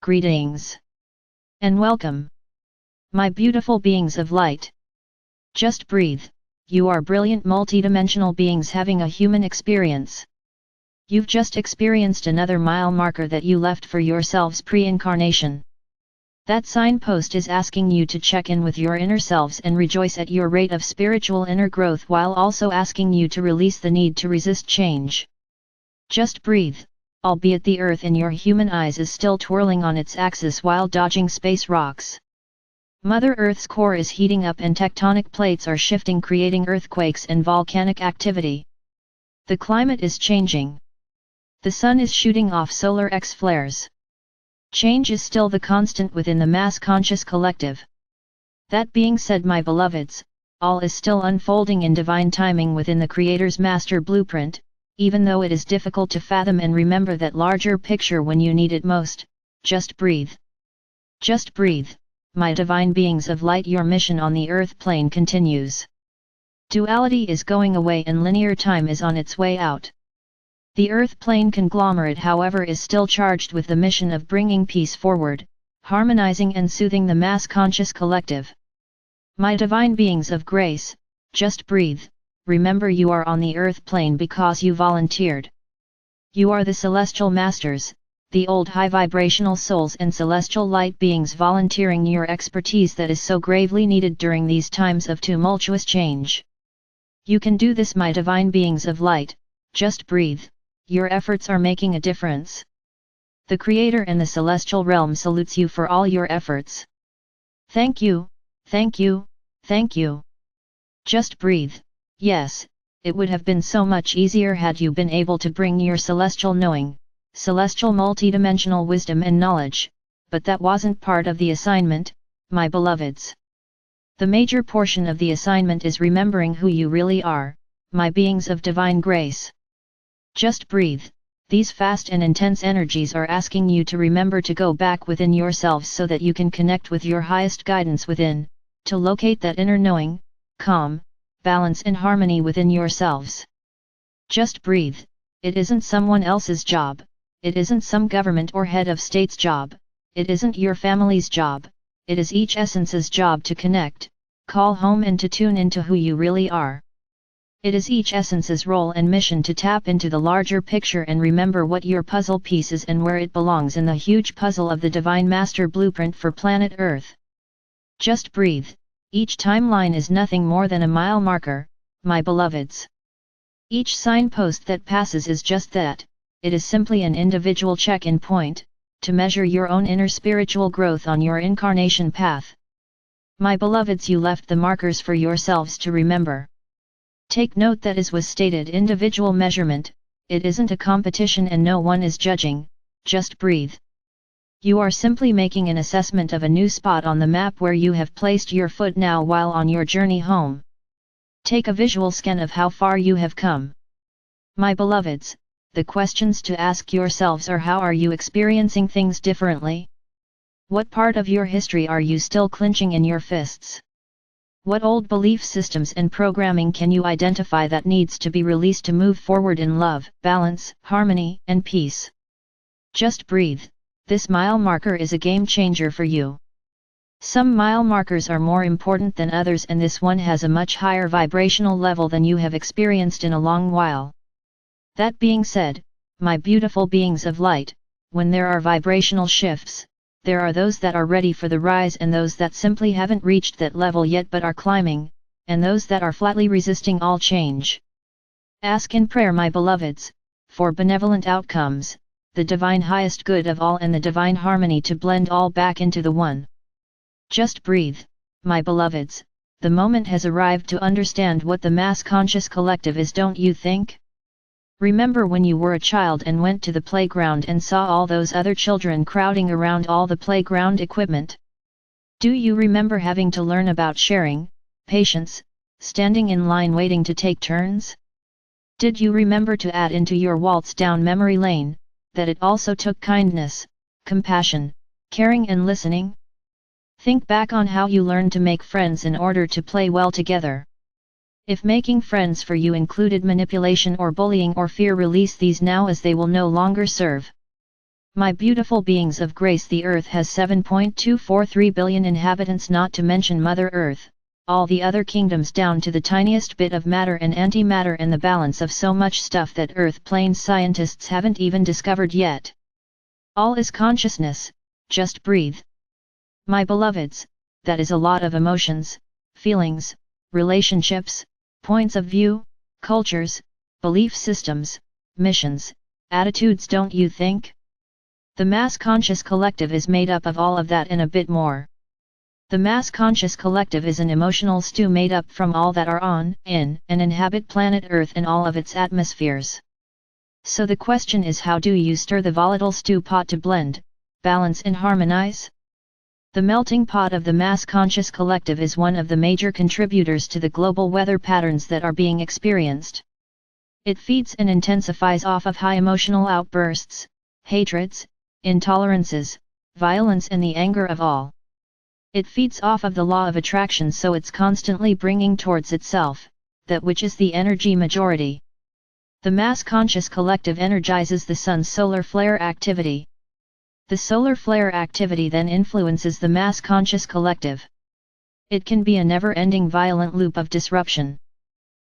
Greetings and welcome, my beautiful beings of light. Just breathe. You are brilliant multidimensional beings having a human experience. You've just experienced another mile marker that you left for yourselves pre-incarnation. That signpost is asking you to check in with your inner selves and rejoice at your rate of spiritual inner growth, while also asking you to release the need to resist change. Just breathe, albeit the earth in your human eyes is still twirling on its axis while dodging space rocks. Mother Earth's core is heating up and tectonic plates are shifting, creating earthquakes and volcanic activity. The climate is changing. The sun is shooting off solar X flares. Change is still the constant within the mass conscious collective. That being said, my beloveds, all is still unfolding in divine timing within the Creator's master blueprint, even though it is difficult to fathom and remember that larger picture when you need it most. Just breathe. Just breathe, my divine beings of light. Your mission on the earth plane continues. Duality is going away and linear time is on its way out. The earth plane conglomerate, however, is still charged with the mission of bringing peace forward, harmonizing and soothing the mass conscious collective. My divine beings of grace, just breathe. Remember, you are on the earth plane because you volunteered. You are the celestial masters, the old high vibrational souls and celestial light beings volunteering your expertise that is so gravely needed during these times of tumultuous change. You can do this, my divine beings of light. Just breathe. Your efforts are making a difference. The Creator and the celestial realm salutes you for all your efforts. Thank you, thank you, thank you. Just breathe. Yes, it would have been so much easier had you been able to bring your celestial knowing, celestial multidimensional wisdom and knowledge, but that wasn't part of the assignment, my beloveds. The major portion of the assignment is remembering who you really are, my beings of divine grace. Just breathe. These fast and intense energies are asking you to remember to go back within yourselves so that you can connect with your highest guidance within, to locate that inner knowing, calm, balance and harmony within yourselves. Just breathe. It isn't someone else's job, it isn't some government or head of state's job, it isn't your family's job, it is each essence's job to connect, call home and to tune into who you really are. It is each essence's role and mission to tap into the larger picture and remember what your puzzle piece is and where it belongs in the huge puzzle of the Divine Master Blueprint for planet Earth. Just breathe. Each timeline is nothing more than a mile marker, my beloveds. Each signpost that passes is just that, it is simply an individual check-in point, to measure your own inner spiritual growth on your incarnation path. My beloveds, you left the markers for yourselves to remember. Take note that, as was stated, individual measurement, it isn't a competition and no one is judging. Just breathe. You are simply making an assessment of a new spot on the map where you have placed your foot now while on your journey home. Take a visual scan of how far you have come. My beloveds, the questions to ask yourselves are: how are you experiencing things differently? What part of your history are you still clenching in your fists? What old belief systems and programming can you identify that needs to be released to move forward in love, balance, harmony, and peace? Just breathe. This mile marker is a game changer for you. Some mile markers are more important than others, and this one has a much higher vibrational level than you have experienced in a long while. That being said, my beautiful beings of light, when there are vibrational shifts, there are those that are ready for the rise and those that simply haven't reached that level yet but are climbing, and those that are flatly resisting all change. Ask in prayer, my beloveds, for benevolent outcomes, the divine highest good of all and the divine harmony to blend all back into the one. Just breathe, my beloveds, the moment has arrived to understand what the mass conscious collective is, don't you think? Remember when you were a child and went to the playground and saw all those other children crowding around all the playground equipment? Do you remember having to learn about sharing, patience, standing in line waiting to take turns? Did you remember to add into your waltz down memory lane, that it also took kindness, compassion, caring and listening? Think back on how you learned to make friends in order to play well together. If making friends for you included manipulation or bullying or fear, release these now, as they will no longer serve. My beautiful beings of grace, the Earth has 7.243 billion inhabitants, not to mention Mother Earth, all the other kingdoms down to the tiniest bit of matter and antimatter, and the balance of so much stuff that Earth plane scientists haven't even discovered yet. All is consciousness, just breathe. My beloveds, that is a lot of emotions, feelings, relationships, points of view, cultures, belief systems, missions, attitudes, don't you think? The mass conscious collective is made up of all of that and a bit more. The mass conscious collective is an emotional stew made up from all that are on, in, and inhabit planet Earth and all of its atmospheres. So the question is, how do you stir the volatile stew pot to blend, balance and harmonize? The melting pot of the mass conscious collective is one of the major contributors to the global weather patterns that are being experienced. It feeds and intensifies off of high emotional outbursts, hatreds, intolerances, violence and the anger of all. It feeds off of the law of attraction, so it's constantly bringing towards itself that which is the energy majority. The mass conscious collective energizes the sun's solar flare activity. The solar flare activity then influences the mass conscious collective. It can be a never-ending violent loop of disruption.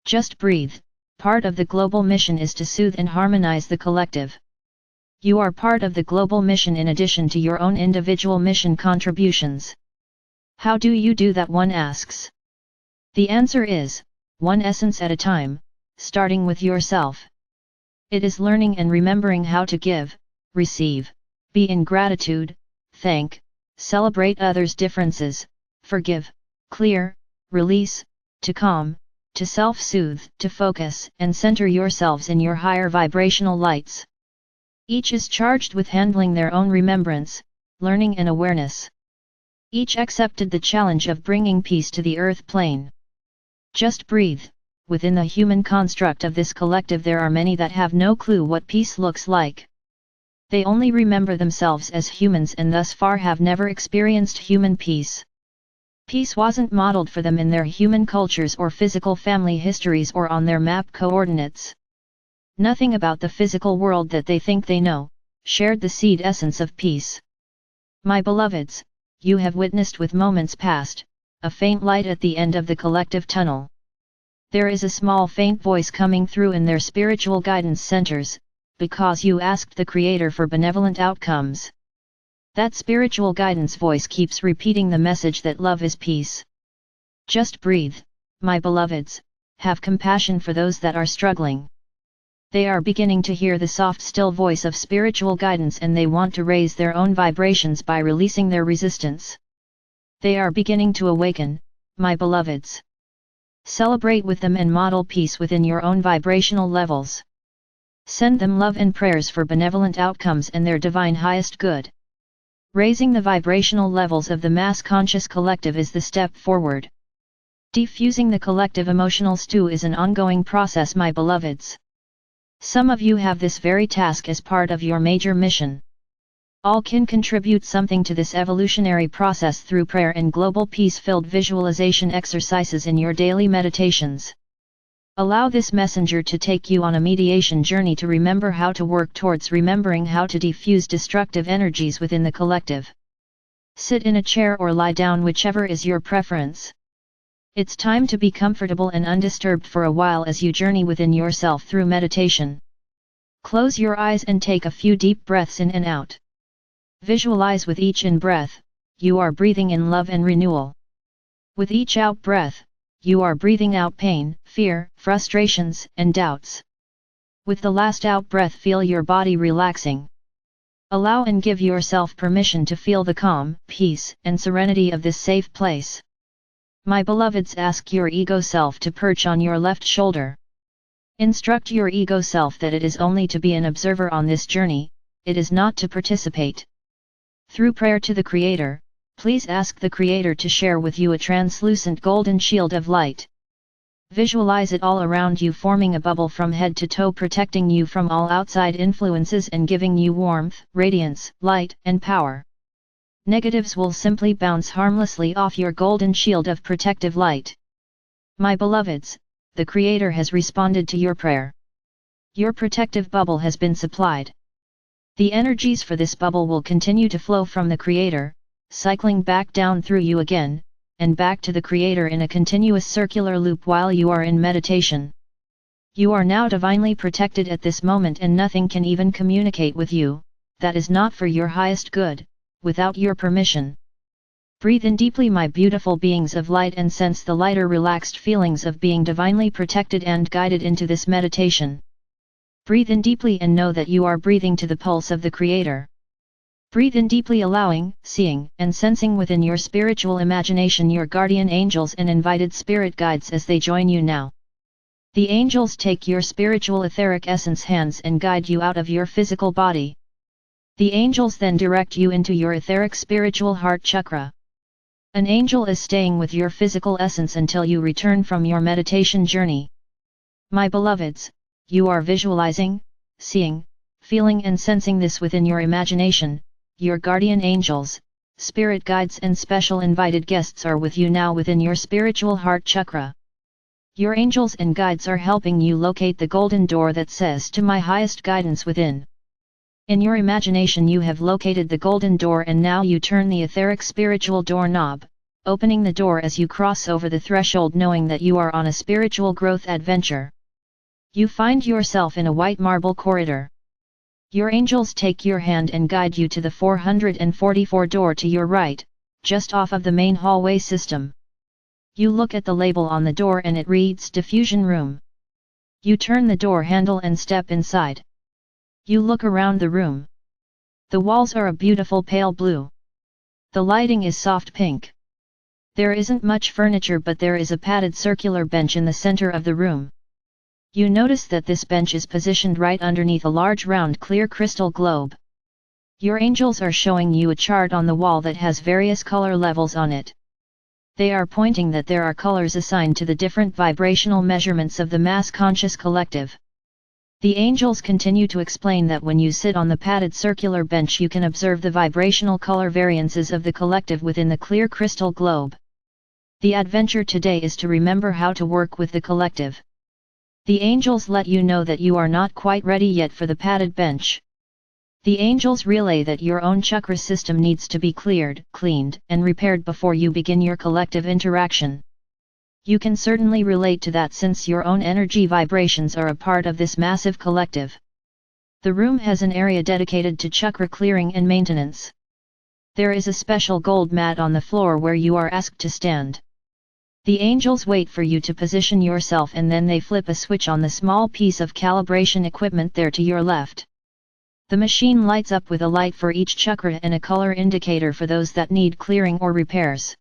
Just breathe. Part of the global mission is to soothe and harmonize the collective. You are part of the global mission in addition to your own individual mission contributions. How do you do that, one asks? The answer is, one essence at a time, starting with yourself. It is learning and remembering how to give, receive, be in gratitude, thank, celebrate others' differences, forgive, clear, release, to calm, to self-soothe, to focus and center yourselves in your higher vibrational lights. Each is charged with handling their own remembrance, learning and awareness. Each accepted the challenge of bringing peace to the earth plane. Just breathe. Within the human construct of this collective there are many that have no clue what peace looks like. They only remember themselves as humans and thus far have never experienced human peace. Peace wasn't modeled for them in their human cultures or physical family histories or on their map coordinates. Nothing about the physical world that they think they know shared the seed essence of peace. My beloveds, you have witnessed with moments past a faint light at the end of the collective tunnel. There is a small faint voice coming through in their spiritual guidance centers, because you asked the Creator for benevolent outcomes. That spiritual guidance voice keeps repeating the message that love is peace. Just breathe, my beloveds, have compassion for those that are struggling. They are beginning to hear the soft still voice of spiritual guidance and they want to raise their own vibrations by releasing their resistance. They are beginning to awaken, my beloveds. Celebrate with them and model peace within your own vibrational levels. Send them love and prayers for benevolent outcomes and their divine highest good. Raising the vibrational levels of the mass conscious collective is the step forward. Defusing the collective emotional stew is an ongoing process, my beloveds. Some of you have this very task as part of your major mission. All can contribute something to this evolutionary process through prayer and global peace-filled visualization exercises in your daily meditations. Allow this messenger to take you on a mediation journey to remember how to work towards remembering how to defuse destructive energies within the collective. Sit in a chair or lie down, whichever is your preference. It's time to be comfortable and undisturbed for a while as you journey within yourself through meditation. Close your eyes and take a few deep breaths in and out. Visualize with each in-breath, you are breathing in love and renewal. With each out-breath, you are breathing out pain, fear, frustrations, and doubts. With the last out-breath, feel your body relaxing. Allow and give yourself permission to feel the calm, peace, and serenity of this safe place. My beloveds, ask your ego self to perch on your left shoulder. Instruct your ego self that it is only to be an observer on this journey, it is not to participate. Through prayer to the Creator, please ask the Creator to share with you a translucent golden shield of light. Visualize it all around you, forming a bubble from head to toe, protecting you from all outside influences and giving you warmth, radiance, light, and power. Negatives will simply bounce harmlessly off your golden shield of protective light. My beloveds, the Creator has responded to your prayer. Your protective bubble has been supplied. The energies for this bubble will continue to flow from the Creator, cycling back down through you again, and back to the Creator in a continuous circular loop while you are in meditation. You are now divinely protected at this moment, and nothing can even communicate with you, that is not for your highest good, without your permission. Breathe in deeply, my beautiful beings of light, and sense the lighter, relaxed feelings of being divinely protected and guided into this meditation. Breathe in deeply and know that you are breathing to the pulse of the Creator. Breathe in deeply, allowing, seeing, and sensing within your spiritual imagination your guardian angels and invited spirit guides as they join you now. The angels take your spiritual etheric essence hands and guide you out of your physical body. The angels then direct you into your etheric spiritual heart chakra. An angel is staying with your physical essence until you return from your meditation journey. My beloveds, you are visualizing, seeing, feeling and sensing this within your imagination. Your guardian angels, spirit guides and special invited guests are with you now within your spiritual heart chakra. Your angels and guides are helping you locate the golden door that says to my highest guidance within. In your imagination you have located the golden door, and now you turn the etheric spiritual doorknob, opening the door as you cross over the threshold, knowing that you are on a spiritual growth adventure. You find yourself in a white marble corridor. Your angels take your hand and guide you to the 444 door to your right, just off of the main hallway system. You look at the label on the door and it reads Diffusion Room. You turn the door handle and step inside. You look around the room. The walls are a beautiful pale blue. The lighting is soft pink. There isn't much furniture, but there is a padded circular bench in the center of the room. You notice that this bench is positioned right underneath a large round clear crystal globe. Your angels are showing you a chart on the wall that has various color levels on it. They are pointing that there are colors assigned to the different vibrational measurements of the mass conscious collective. The angels continue to explain that when you sit on the padded circular bench you can observe the vibrational color variances of the collective within the clear crystal globe. The adventure today is to remember how to work with the collective. The angels let you know that you are not quite ready yet for the padded bench. The angels relay that your own chakra system needs to be cleared, cleaned, and repaired before you begin your collective interaction. You can certainly relate to that, since your own energy vibrations are a part of this massive collective. The room has an area dedicated to chakra clearing and maintenance. There is a special gold mat on the floor where you are asked to stand. The angels wait for you to position yourself, and then they flip a switch on the small piece of calibration equipment there to your left. The machine lights up with a light for each chakra and a color indicator for those that need clearing or repairs.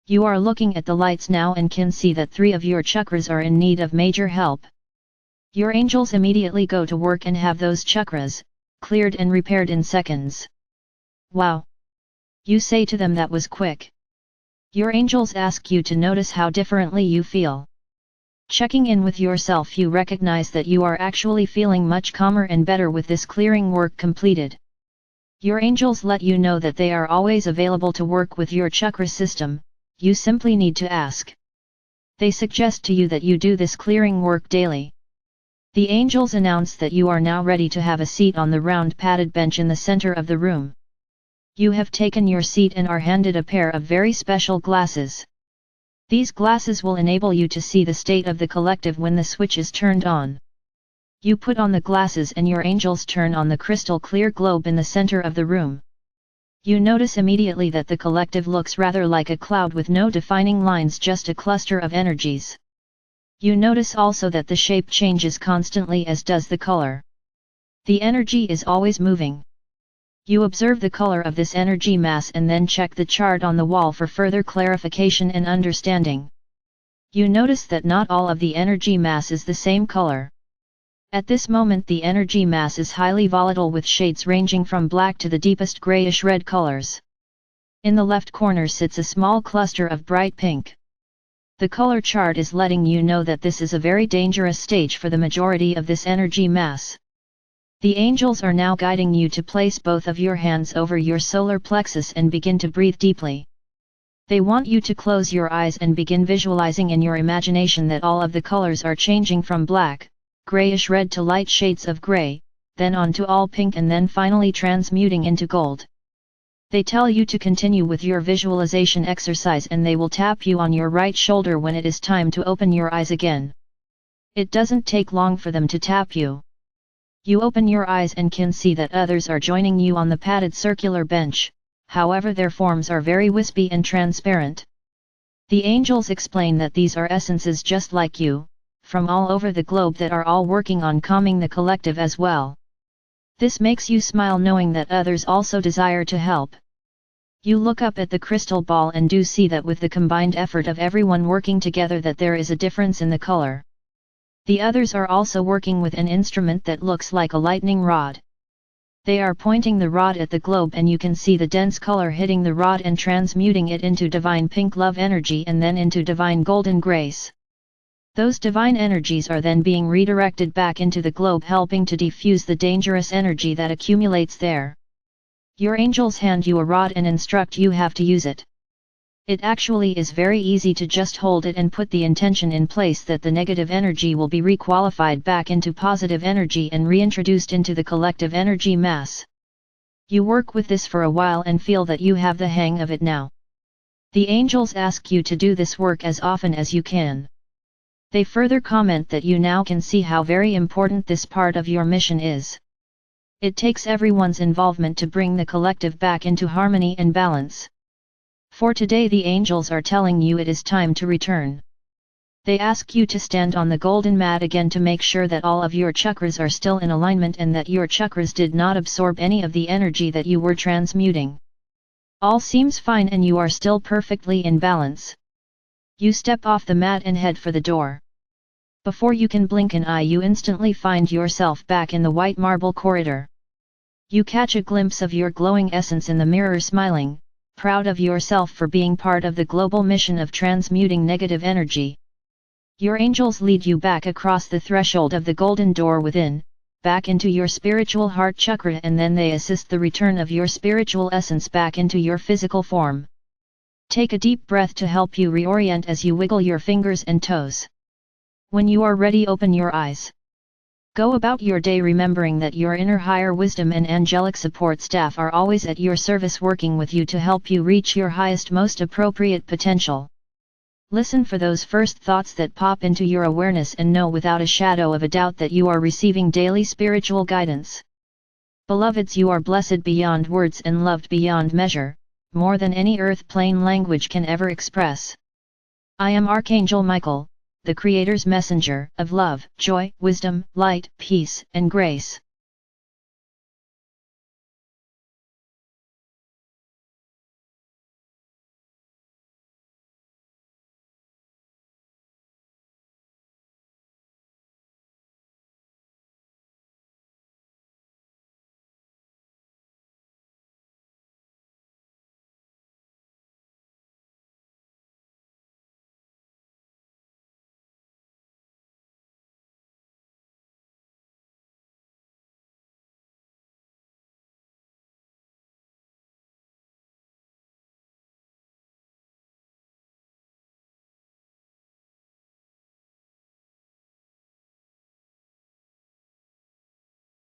You are looking at the lights now and can see that 3 of your chakras are in need of major help. Your angels immediately go to work and have those chakras cleared and repaired in seconds. Wow! You say to them, that was quick. Your angels ask you to notice how differently you feel. Checking in with yourself, you recognize that you are actually feeling much calmer and better with this clearing work completed. Your angels let you know that they are always available to work with your chakra system, you simply need to ask. They suggest to you that you do this clearing work daily. The angels announce that you are now ready to have a seat on the round padded bench in the center of the room. You have taken your seat and are handed a pair of very special glasses. These glasses will enable you to see the state of the collective when the switch is turned on. You put on the glasses and your angels turn on the crystal clear globe in the center of the room. You notice immediately that the collective looks rather like a cloud with no defining lines, just a cluster of energies. You notice also that the shape changes constantly, as does the color. The energy is always moving. You observe the color of this energy mass and then check the chart on the wall for further clarification and understanding. You notice that not all of the energy mass is the same color. At this moment the energy mass is highly volatile, with shades ranging from black to the deepest grayish red colors. In the left corner sits a small cluster of bright pink. The color chart is letting you know that this is a very dangerous stage for the majority of this energy mass. The angels are now guiding you to place both of your hands over your solar plexus and begin to breathe deeply. They want you to close your eyes and begin visualizing in your imagination that all of the colors are changing from black, grayish red to light shades of gray, then on to all pink and then finally transmuting into gold. They tell you to continue with your visualization exercise and they will tap you on your right shoulder when it is time to open your eyes again. It doesn't take long for them to tap you. You open your eyes and can see that others are joining you on the padded circular bench, however their forms are very wispy and transparent. The angels explain that these are essences just like you, from all over the globe that are all working on calming the collective as well. This makes you smile knowing that others also desire to help. You look up at the crystal ball and do see that with the combined effort of everyone working together that there is a difference in the color. The others are also working with an instrument that looks like a lightning rod. They are pointing the rod at the globe and you can see the dense color hitting the rod and transmuting it into divine pink love energy and then into divine golden grace. Those divine energies are then being redirected back into the globe, helping to diffuse the dangerous energy that accumulates there. Your angels hand you a rod and instruct you how to use it. It actually is very easy to just hold it and put the intention in place that the negative energy will be requalified back into positive energy and reintroduced into the collective energy mass. You work with this for a while and feel that you have the hang of it now. The angels ask you to do this work as often as you can. They further comment that you now can see how very important this part of your mission is. It takes everyone's involvement to bring the collective back into harmony and balance. For today the angels are telling you it is time to return. They ask you to stand on the golden mat again to make sure that all of your chakras are still in alignment and that your chakras did not absorb any of the energy that you were transmuting. All seems fine and you are still perfectly in balance. You step off the mat and head for the door. Before you can blink an eye you instantly find yourself back in the white marble corridor. You catch a glimpse of your glowing essence in the mirror smiling, proud of yourself for being part of the global mission of transmuting negative energy. Your angels lead you back across the threshold of the golden door within, back into your spiritual heart chakra and then they assist the return of your spiritual essence back into your physical form. Take a deep breath to help you reorient as you wiggle your fingers and toes. When you are ready, open your eyes. Go about your day remembering that your inner higher wisdom and angelic support staff are always at your service working with you to help you reach your highest most appropriate potential. Listen for those first thoughts that pop into your awareness and know without a shadow of a doubt that you are receiving daily spiritual guidance. Beloveds, you are blessed beyond words and loved beyond measure, more than any earth plane language can ever express. I am Archangel Michael, the Creator's messenger of love, joy, wisdom, light, peace, and grace.